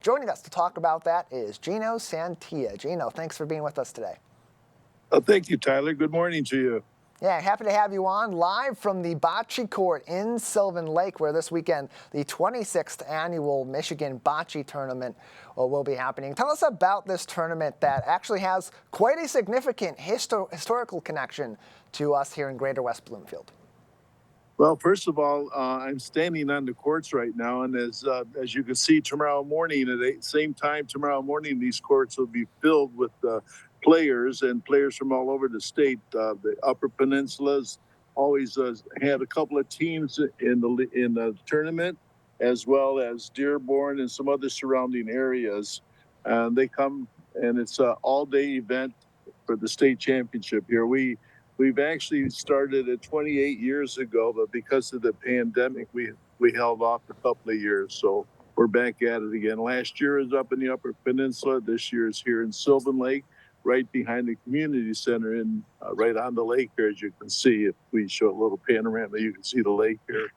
Joining us to talk about that is Gino Santia. Gino, thanks for being with us today. Thank you, Tyler. Good morning to you. Yeah, happy to have you on live from the Bocce Court in Sylvan Lake, where this weekend the 26th annual Michigan Bocce Tournament will be happening. Tell us about this tournament that actually has quite a significant historical connection to us here in Greater West Bloomfield. Well, first of all, I'm standing on the courts right now, and as you can see, tomorrow morning at the same time tomorrow morning, these courts will be filled with players from all over the state. The Upper Peninsula's always had a couple of teams in the tournament, as well as Dearborn and some other surrounding areas. They come, and it's an all-day event for the state championship here. We've actually started it 28 years ago, but because of the pandemic, we held off a couple of years. So we're back at it again. Last year is up in the Upper Peninsula. This year is here in Sylvan Lake, right behind the community center and right on the lake here, as you can see. If we show a little panorama, you can see the lake here.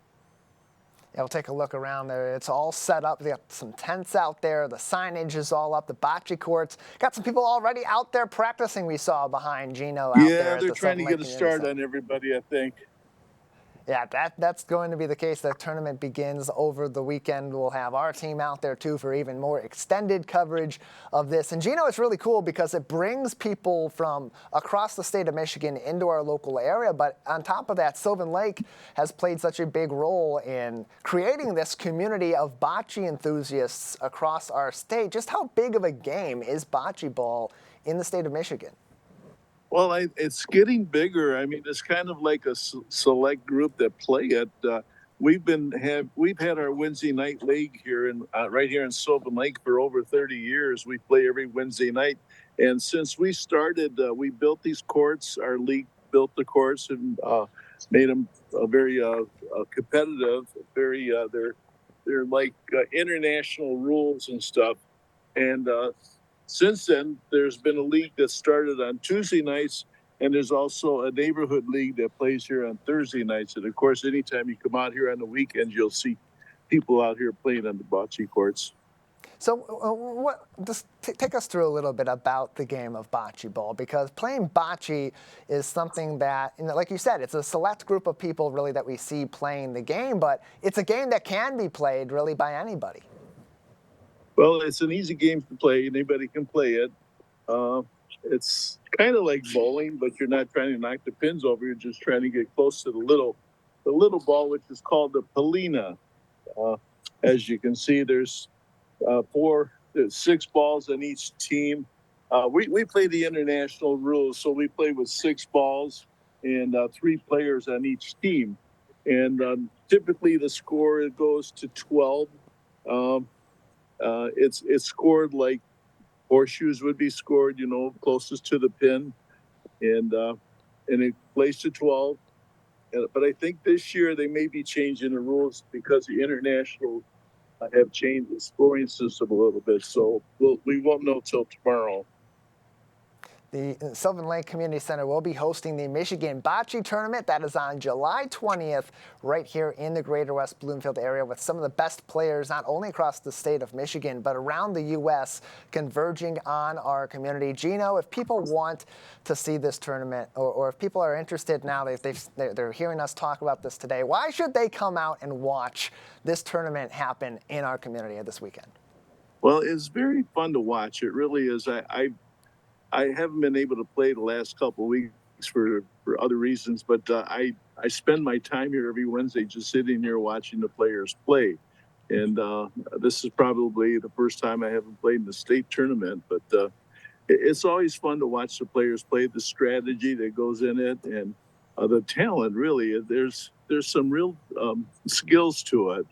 Yeah, we'll take a look around there. It's all set up. They got some tents out there. The signage is all up. The bocce courts. Got some people already out there practicing. We saw behind Gino out there. Yeah, they're trying to get a start on everybody, I think. Yeah, that's going to be the case. The tournament begins over the weekend. We'll have our team out there, too, for even more extended coverage of this. And, Gino, it's really cool because it brings people from across the state of Michigan into our local area. But on top of that, Sylvan Lake has played such a big role in creating this community of bocce enthusiasts across our state. Just how big of a game is bocce ball in the state of Michigan? Well, it's getting bigger. I mean, it's kind of like a select group that play it. We've had our Wednesday night league here right here in Sylvan Lake for over 30 years. We play every Wednesday night, and since we started, we built these courts. Our league built the courts and made them very competitive. They're like international rules and stuff, and since then, there's been a league that started on Tuesday nights, and there's also a neighborhood league that plays here on Thursday nights. And, of course, anytime you come out here on the weekends, you'll see people out here playing on the bocce courts. So just take us through a little bit about the game of bocce ball, because playing bocce is something that, like you said, it's a select group of people really that we see playing the game, but it's a game that can be played really by anybody. Well, it's an easy game to play. Anybody can play it. It's kind of like bowling, but you're not trying to knock the pins over. You're just trying to get close to the little ball, which is called the palina. As you can see, there's 6 balls on each team. We play the international rules, so we play with 6 balls and 3 players on each team. And typically the score goes to 12. It's scored like horseshoes would be scored, closest to the pin, and it plays to 12. But I think this year they may be changing the rules because the international have changed the scoring system a little bit. So we won't know till tomorrow. The Sylvan Lake Community Center will be hosting the Michigan Bocce Tournament. That is on July 20th, right here in the Greater West Bloomfield area, with some of the best players, not only across the state of Michigan, but around the U.S., converging on our community. Gino, if people want to see this tournament, or if people are interested now, they're hearing us talk about this today, why should they come out and watch this tournament happen in our community this weekend? Well, it's very fun to watch. It really is. I haven't been able to play the last couple of weeks for other reasons, but I spend my time here every Wednesday just sitting here watching the players play. And this is probably the first time I haven't played in the state tournament, but it's always fun to watch the players play, the strategy that goes in it, and the talent, really. There's some real skills to it.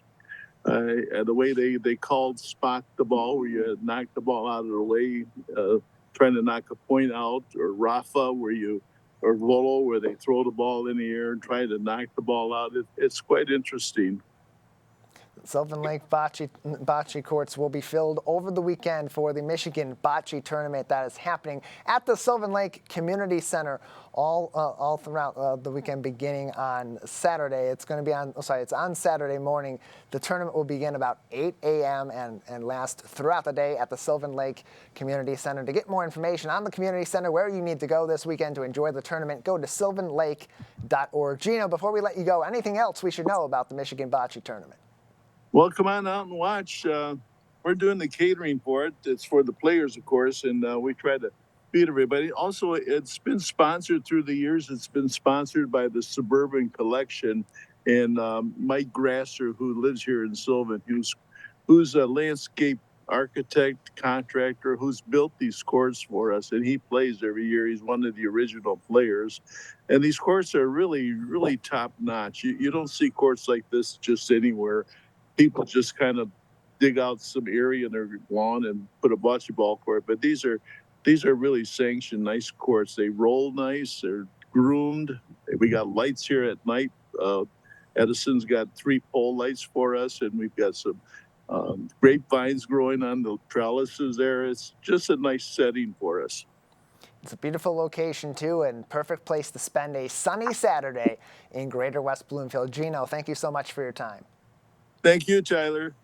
The way they called spot the ball, where you knock the ball out of the way, trying to knock a point out, or Rafa, or Volo, where they throw the ball in the air and try to knock the ball out. It's quite interesting. Sylvan Lake bocce courts will be filled over the weekend for the Michigan Bocce Tournament that is happening at the Sylvan Lake Community Center all throughout the weekend, beginning on Saturday. It's going to be it's on Saturday morning. The tournament will begin about 8 a.m. and last throughout the day at the Sylvan Lake Community Center. To get more information on the Community Center, where you need to go this weekend to enjoy the tournament, go to sylvanlake.org. Gino, before we let you go, anything else we should know about the Michigan Bocce Tournament? Well, come on out and watch. We're doing the catering for it. It's for the players, of course, and we try to feed everybody. Also, it's been sponsored through the years. It's been sponsored by the Suburban Collection and Mike Grasser, who lives here in Sylvan, who's a landscape architect, contractor, who's built these courts for us, and he plays every year. He's one of the original players. And these courts are really, really top notch. You don't see courts like this just anywhere. People just kind of dig out some area in their lawn and put a bocce ball court. But these are really sanctioned, nice courts. They roll nice. They're groomed. We got lights here at night. Edison's got 3 pole lights for us, and we've got some grapevines growing on the trellises there. It's just a nice setting for us. It's a beautiful location, too, and perfect place to spend a sunny Saturday in Greater West Bloomfield. Gino, thank you so much for your time. Thank you, Tyler.